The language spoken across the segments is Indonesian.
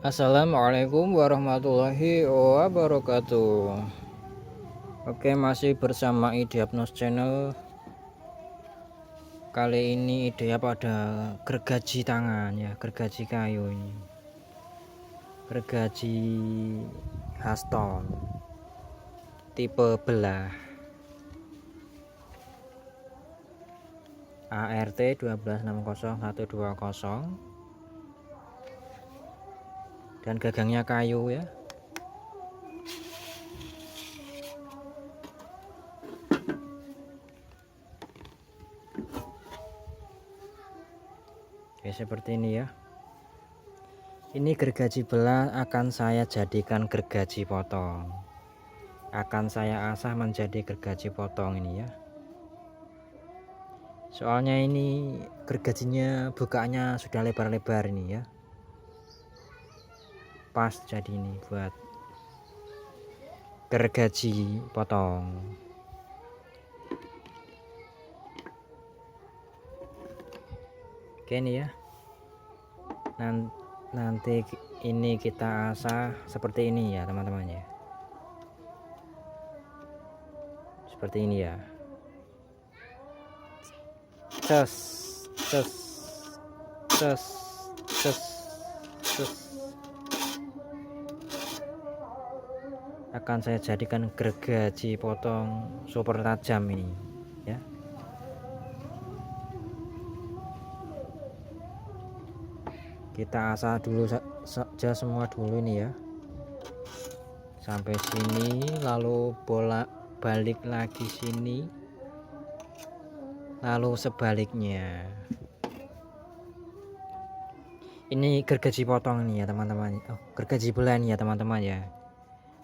Assalamualaikum warahmatullahi wabarakatuh. Oke, masih bersama Idiapnos Channel. Kali ini ide pada gergaji tangan ya, gergaji kayu ini. Gergaji Haston tipe belah ART 1260120 dan gagangnya kayu ya. Oke, seperti ini ya. Ini gergaji belah akan saya jadikan gergaji potong. Akan saya asah menjadi gergaji potong ini ya. Soalnya ini gergajinya bukaannya sudah lebar-lebar ini ya. Pas jadi ini buat gergaji potong. Oke ini ya. Nanti ini kita asah seperti ini ya teman-teman ya. Seperti ini ya. Ces, ces, ces, ces, ces. Akan saya jadikan gergaji potong super tajam ini ya. Kita asah dulu saja semua dulu ini ya, sampai sini, lalu balik lagi sini, lalu sebaliknya. Ini gergaji potong ini ya teman-teman. Gergaji belah ini ya teman-teman ya.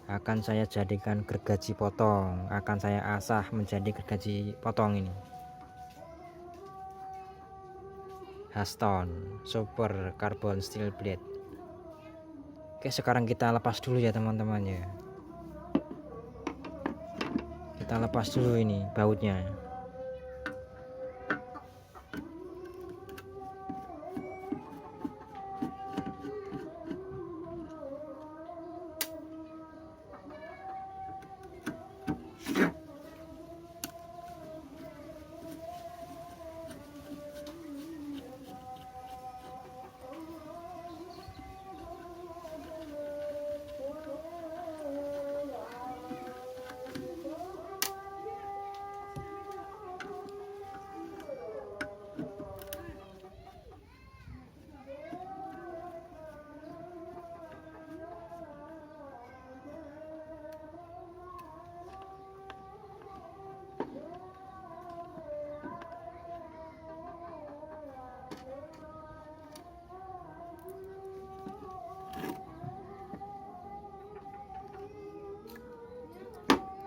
Akan saya jadikan gergaji potong, akan saya asah menjadi gergaji potong ini. Haston Super Carbon Steel Blade. Oke, sekarang kita lepas dulu ya teman-teman ya. Kita lepas dulu ini bautnya.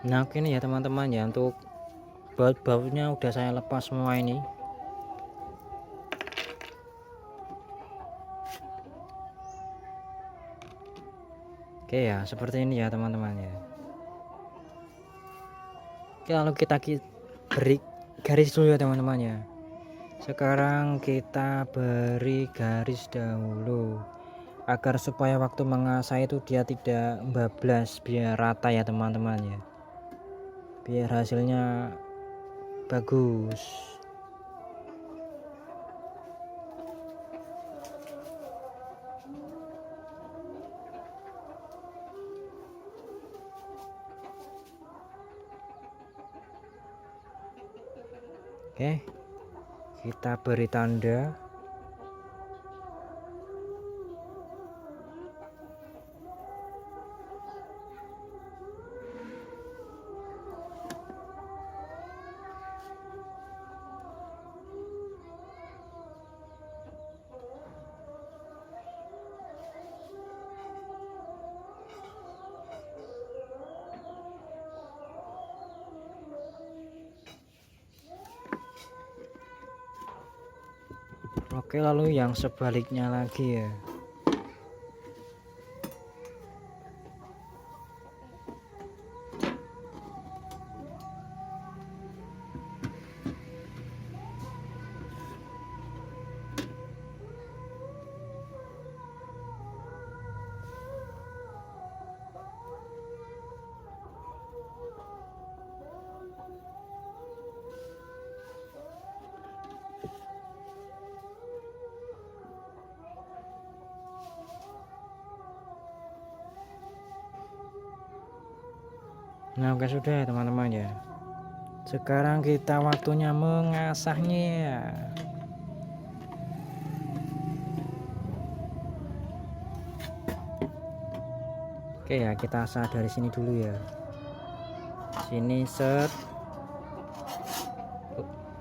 Nah oke nih ya teman-teman ya, untuk baut-bautnya udah saya lepas semua ini. Oke ya, seperti ini ya teman-teman ya. Oke, lalu kita beri garis dulu ya teman-teman ya. Sekarang kita beri garis dahulu, agar supaya waktu mengasah itu dia tidak bablas, biar rata ya teman-teman ya, biar hasilnya bagus. Oke, kita beri tanda. Oke, lalu yang sebaliknya lagi ya. Nah, oke sudah ya teman-teman ya. Sekarang kita waktunya mengasahnya. Oke ya, kita asah dari sini dulu ya. Sini set,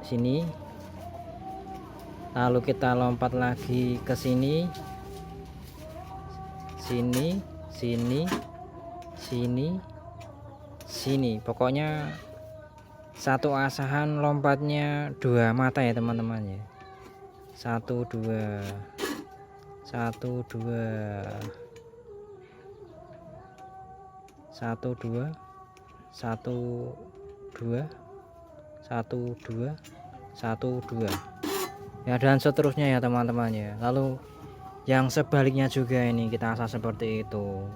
sini. Lalu kita lompat lagi ke sini. Sini, sini, sini, sini. Pokoknya satu asahan lompatnya 2 mata ya teman-teman ya. 1 2 1 2 1 2 1 2 1 2 1 2 ya, dan seterusnya ya teman-teman ya. Lalu yang sebaliknya juga ini kita asah seperti itu.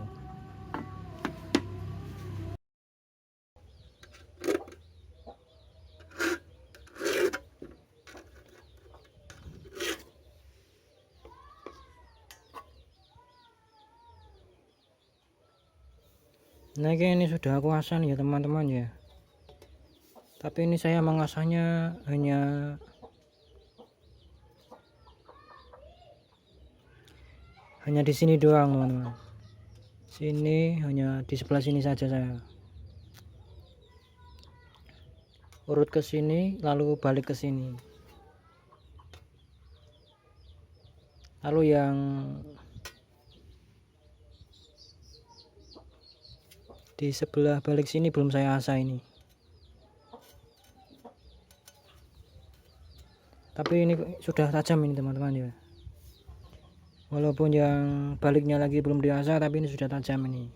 Nah ini sudah aku asah ya teman-teman ya, tapi ini saya mengasahnya hanya di sini doang teman-teman. Sini, hanya di sebelah sini saja saya urut ke sini lalu balik ke sini. Lalu yang di sebelah balik sini belum saya asah ini, tapi ini sudah tajam ini teman-teman ya. Walaupun yang baliknya lagi belum diasah, tapi ini sudah tajam ini.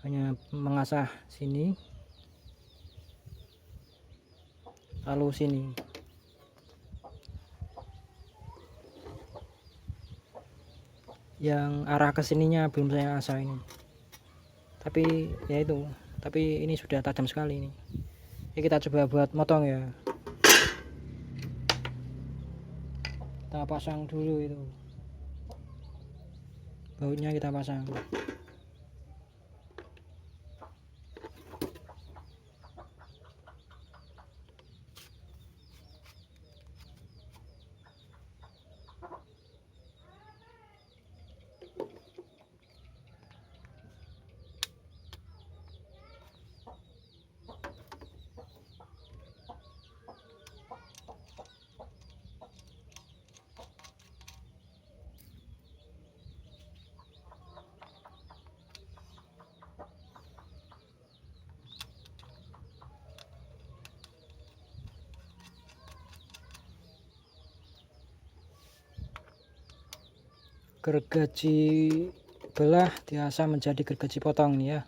Hanya mengasah sini lalu sini. Yang arah ke sininya belum saya asah ini, tapi ya itu, tapi ini sudah tajam sekali ini. Ini kita coba buat motong ya. Kita pasang dulu itu bautnya, kita pasang. Gergaji belah diasah menjadi gergaji potong nih ya.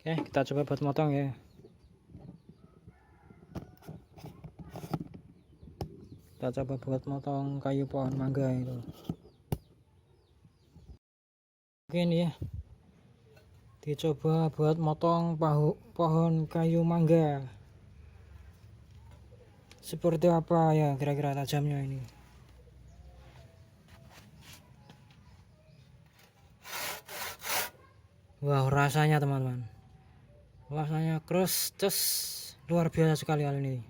Oke, kita coba buat motong ya. Kita coba buat motong kayu pohon mangga itu. Oke ini ya, dicoba buat motong pohon kayu mangga. Seperti apa ya kira-kira tajamnya ini. Wow, rasanya teman-teman, rasanya keras, luar biasa sekali hal ini.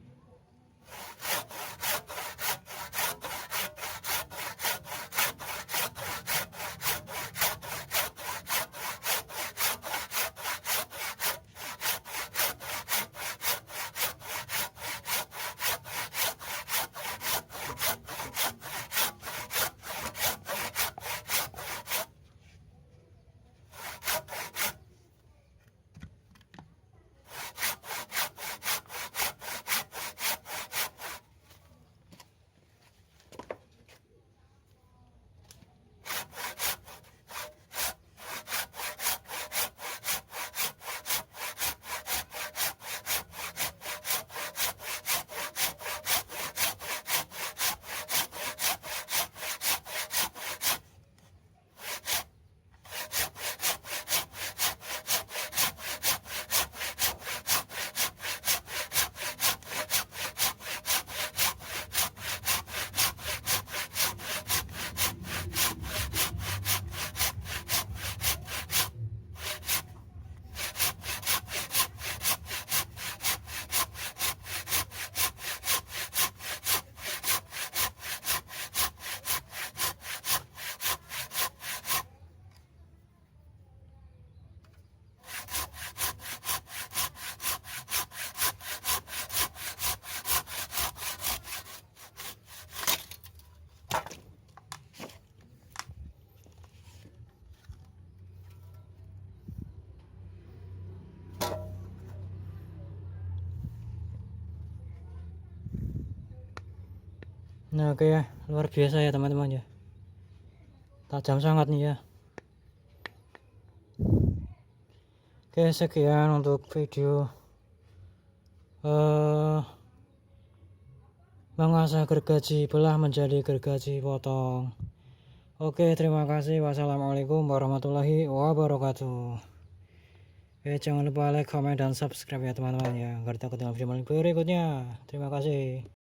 Nah oke ya, luar biasa ya teman-teman ya, tajam sangat nih ya. Oke, sekian untuk video mengasah gergaji belah menjadi gergaji potong. Oke, terima kasih. Wassalamualaikum warahmatullahi wabarakatuh. Jangan lupa like, comment, dan subscribe ya teman-teman ya, agar tak ketinggalan video berikutnya. Terima kasih.